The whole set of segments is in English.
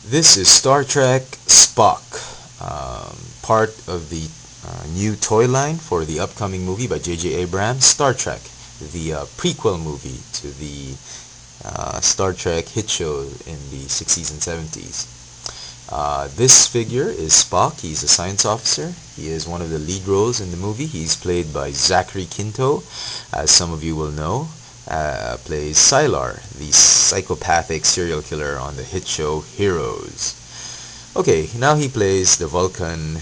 This is Star Trek Spock, part of the new toy line for the upcoming movie by J.J. Abrams, Star Trek, the prequel movie to the Star Trek hit show in the 60s and 70s. This figure is Spock. He's a science officer. He is one of the lead roles in the movie. He's played by Zachary Quinto, as some of you will know. Plays Sylar, the psychopathic serial killer on the hit show Heroes. Okay, now he plays the Vulcan,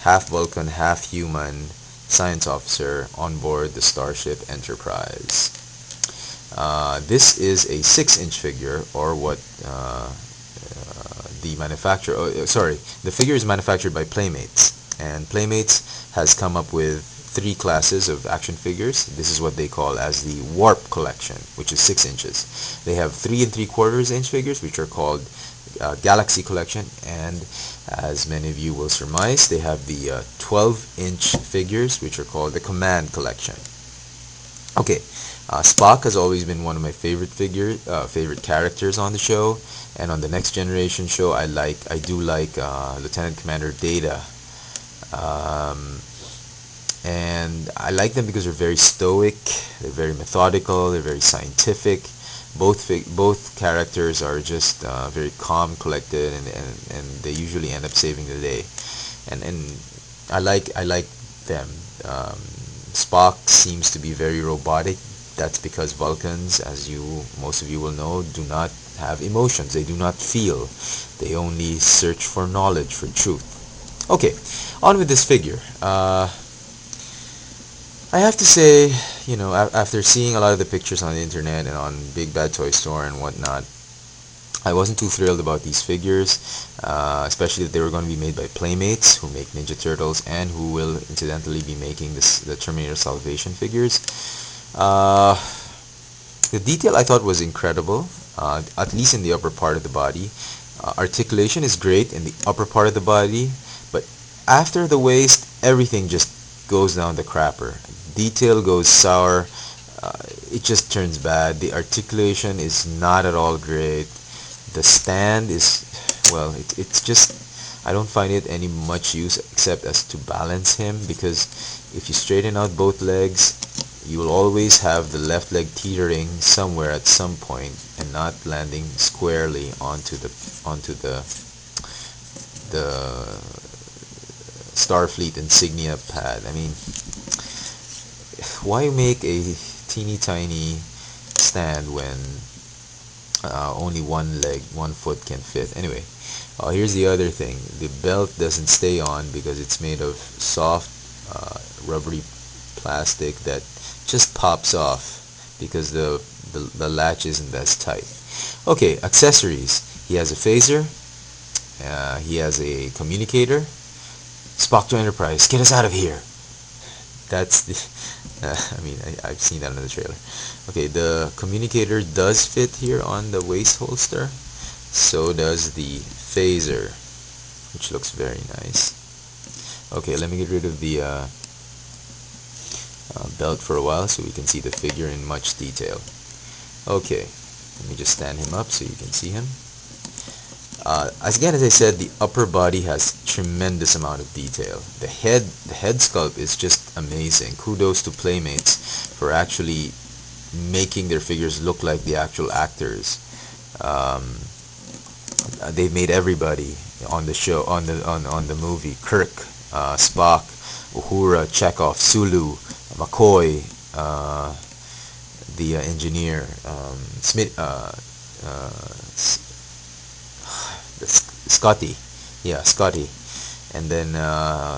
half human science officer on board the Starship Enterprise. This is a 6-inch figure, or what the manufacturer, the figure is manufactured by Playmates, and Playmates has come up with 3 classes of action figures. This is what they call as the Warp Collection, which is 6 inches. They have 3 3/4 inch figures, which are called Galaxy Collection, and as many of you will surmise, they have the 12-inch figures, which are called the Command Collection. Okay, Spock has always been one of my favorite characters on the show, and on the Next Generation show, I do like Lieutenant Commander Data, and I like them because they're very stoic, they're very methodical, they're very scientific. Both characters are just very calm, collected, and they usually end up saving the day, and I like them. Spock seems to be very robotic. That's because Vulcans, as most of you will know, do not have emotions. They do not feel. They only search for knowledge, for truth. Okay, on with this figure. I have to say, after seeing a lot of the pictures on the internet and on Big Bad Toy Store and whatnot, I wasn't too thrilled about these figures, especially that they were going to be made by Playmates, who make Ninja Turtles, and who will incidentally be making the Terminator Salvation figures. The detail I thought was incredible, at least in the upper part of the body. Articulation is great in the upper part of the body, but after the waist, everything just goes down the crapper. Detail goes sour. It just turns bad. The articulation is not at all great. The stand is, well, it's just, I don't find it any much use except as to balance him, because if you straighten out both legs, you will always have the left leg teetering somewhere at some point and not landing squarely onto the Starfleet insignia pad. I mean, why make a teeny tiny stand when only one foot can fit? Anyway, here's the other thing. The belt doesn't stay on because it's made of soft, rubbery plastic that just pops off because the latch isn't as tight. Okay, accessories. He has a phaser. He has a communicator. Spock to Enterprise, get us out of here. That's the. I've seen that in the trailer. Okay, the communicator does fit here on the waist holster. So does the phaser, which looks very nice. Okay, let me get rid of the belt for a while so we can see the figure in much detail. Okay, let me just stand him up so you can see him. As I said, the upper body has tremendous amount of detail. The head sculpt is just amazing. Kudos to Playmates for actually making their figures look like the actual actors. They've made everybody on the show, on the movie: Kirk, Spock, Uhura, Chekhov, Sulu, McCoy, the engineer, Smith, Scotty, and then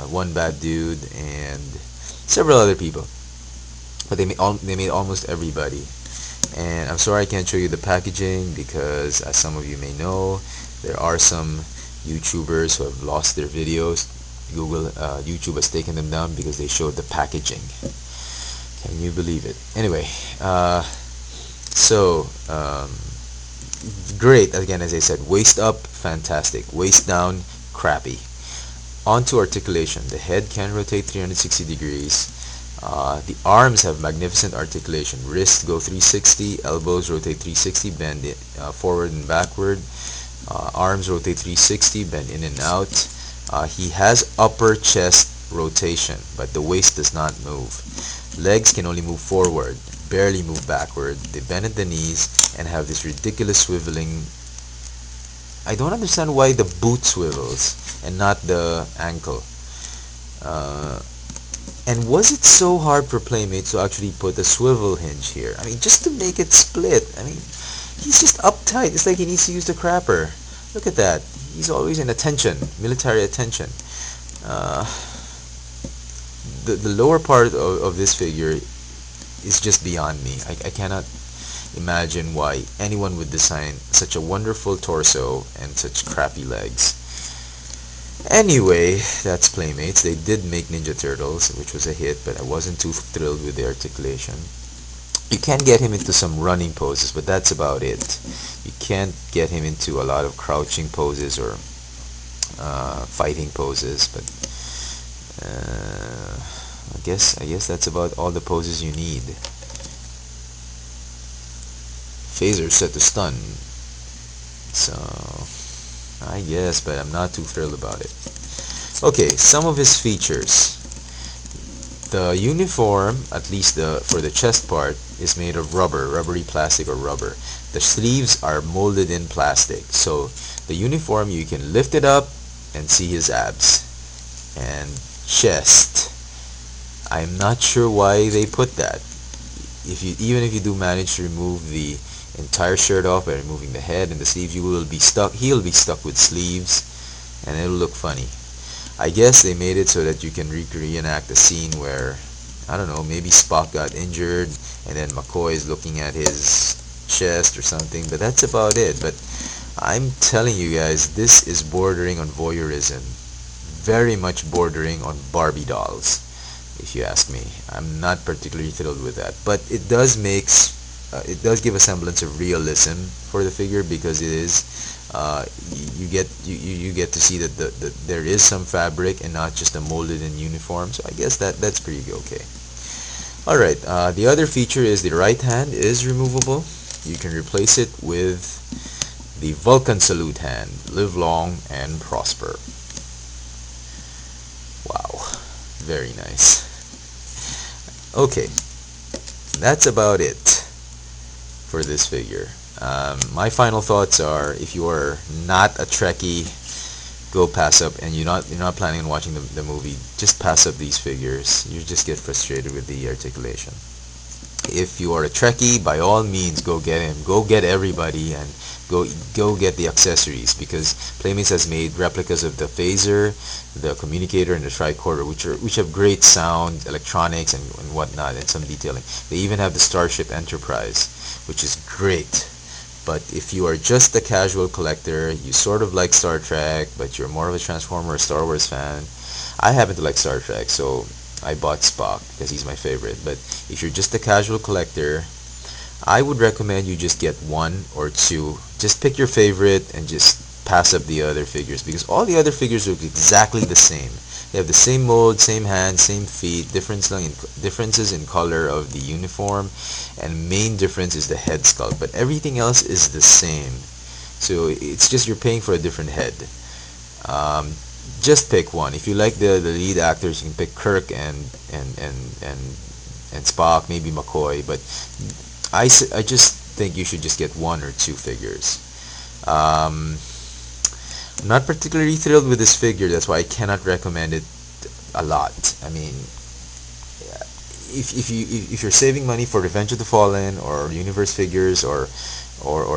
one bad dude and several other people. But they made almost everybody. And I'm sorry I can't show you the packaging because, as some of you may know, there are some YouTubers who have lost their videos. YouTube has taken them down because they showed the packaging. Can you believe it? Anyway, great. Again, as I said, waist up, fantastic. Waist down, crappy. On to articulation. The head can rotate 360 degrees. The arms have magnificent articulation. Wrists go 360, elbows rotate 360, bend forward and backward. Arms rotate 360, bend in and out. He has upper chest rotation, but the waist does not move. Legs can only move forward, barely move backward. They bend at the knees and have this ridiculous swiveling. I don't understand why the boot swivels and not the ankle. Uh, and was it so hard for Playmates to actually put a swivel hinge here? I mean, just to make it split. I mean, he's just uptight. It's like he needs to use the crapper. Look at that. He's always in attention, military attention. Uh, the lower part of this figure is just beyond me. I cannot imagine why anyone would design such a wonderful torso and such crappy legs. Anyway, that's Playmates. They did make Ninja Turtles, which was a hit, but I wasn't too thrilled with the articulation. You can get him into some running poses, but that's about it. You can't get him into a lot of crouching poses or fighting poses, but I guess that's about all the poses you need. Phaser set to stun, so I guess, but I'm not too thrilled about it. Okay, some of his features. The uniform, at least for the chest part, is made of rubbery plastic or rubber. The sleeves are molded in plastic, so the uniform, you can lift it up and see his abs. And chest, I'm not sure why they put that. Even if you do manage to remove the entire shirt off by removing the head and the sleeves, he'll be stuck with sleeves, and it'll look funny. I guess they made it so that you can reenact a scene where, I don't know, maybe Spock got injured and then McCoy is looking at his chest or something, but that's about it. But I'm telling you guys, this is bordering on voyeurism, very much bordering on Barbie dolls, if you ask me. I'm not particularly thrilled with that, but it does give a semblance of realism for the figure, because it is you get to see that there is some fabric and not just a molded in uniform. So I guess that's pretty okay. All right, the other feature is the right hand is removable. You can replace it with the Vulcan salute hand. Live long and prosper. Wow, very nice. Okay, that's about it for this figure. My final thoughts are, if you are not a Trekkie, go pass up, and you're not planning on watching the movie, just pass up these figures. You just get frustrated with the articulation. If you are a Trekkie, by all means, go get him. Go get everybody, and go get the accessories, because Playmates has made replicas of the phaser, the communicator, and the tricorder, which have great sound, electronics, and whatnot, and some detailing. They even have the Starship Enterprise, which is great. But if you are just a casual collector, you sort of like Star Trek, but you're more of a Transformer or Star Wars fan. I happen to like Star Trek, so I bought Spock because he's my favorite. But if you're just a casual collector, I would recommend you just get one or two. Just pick your favorite and just pass up the other figures, because all the other figures look exactly the same. They have the same mold, same hands, same feet. Differences in color of the uniform, and main difference is the head sculpt. But everything else is the same. So it's just you're paying for a different head. Just pick one. If you like the lead actors, you can pick Kirk and Spock, maybe McCoy. But I just think you should just get one or two figures. I'm not particularly thrilled with this figure. That's why I cannot recommend it a lot. I mean, if you're saving money for Revenge of the Fallen or Universe figures or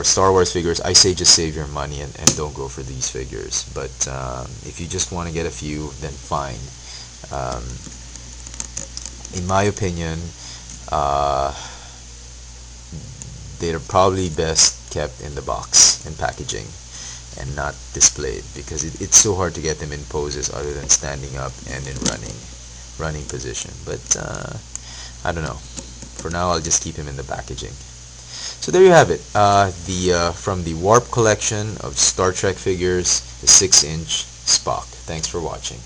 Star Wars figures, I say just save your money and don't go for these figures. But if you just want to get a few, then fine. In my opinion, they're probably best kept in the box and packaging and not displayed, because it's so hard to get them in poses other than standing up and in running position. But I don't know. For now, I'll just keep him in the packaging. So there you have it. From the Warp collection of Star Trek figures, the 6-inch Spock. Thanks for watching.